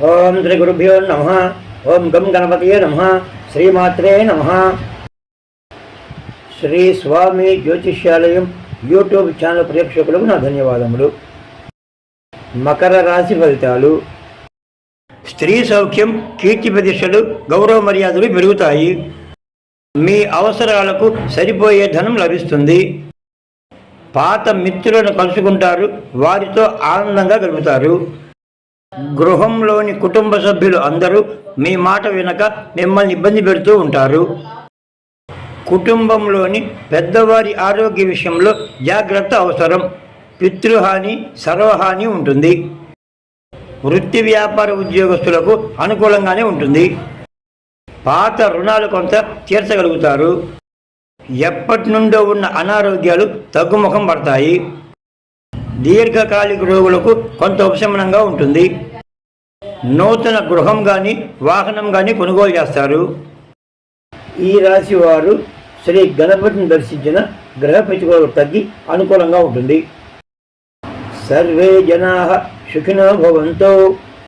ఓం శ్రీ గురుభ్యో నమః. ఓం గం గణపతయే నమః. శ్రీమాత్రే నమః. శ్రీ స్వామి జ్యోతిష్యాలయం యూట్యూబ్ ఛానల్ ప్రేక్షకులకు నా ధన్యవాదములు. మకర రాశి ఫలితాలు. స్త్రీ సౌఖ్యం, కీర్తి ప్రతిష్టలు, గౌరవ మర్యాదలు పెరుగుతాయి. మీ అవసరాలకు సరిపోయే ధనం లభిస్తుంది. పాత మిత్రులను కలుసుకుంటారు, వారితో ఆనందంగా గడుపుతారు. గృహంలోని కుటుంబ సభ్యులు అందరూ మీ మాట వినక మిమ్మల్ని ఇబ్బంది పెడుతూ ఉంటారు. కుటుంబంలోని పెద్దవారి ఆరోగ్య విషయంలో జాగ్రత్త అవసరం. పితృహాని, సర్వహాని ఉంటుంది. వృత్తి వ్యాపార ఉద్యోగస్తులకు అనుకూలంగానే ఉంటుంది. పాత రుణాలు కొంత తీర్చగలుగుతారు. ఎప్పటి నుండో ఉన్న అనారోగ్యాలు తగ్గుముఖం పడతాయి. దీర్ఘకాలిక రోగులకు కొంత ఉపశమనంగా ఉంటుంది. నూతన గృహం కానీ వాహనం కానీ కొనుగోలు చేస్తారు. ఈ రాశి వారు శ్రీ గణపతిని దర్శించిన గ్రహ ప్రతికూలత తగ్గి అనుకూలంగా ఉంటుంది. సర్వే జనాః సుఖినో భవంతు.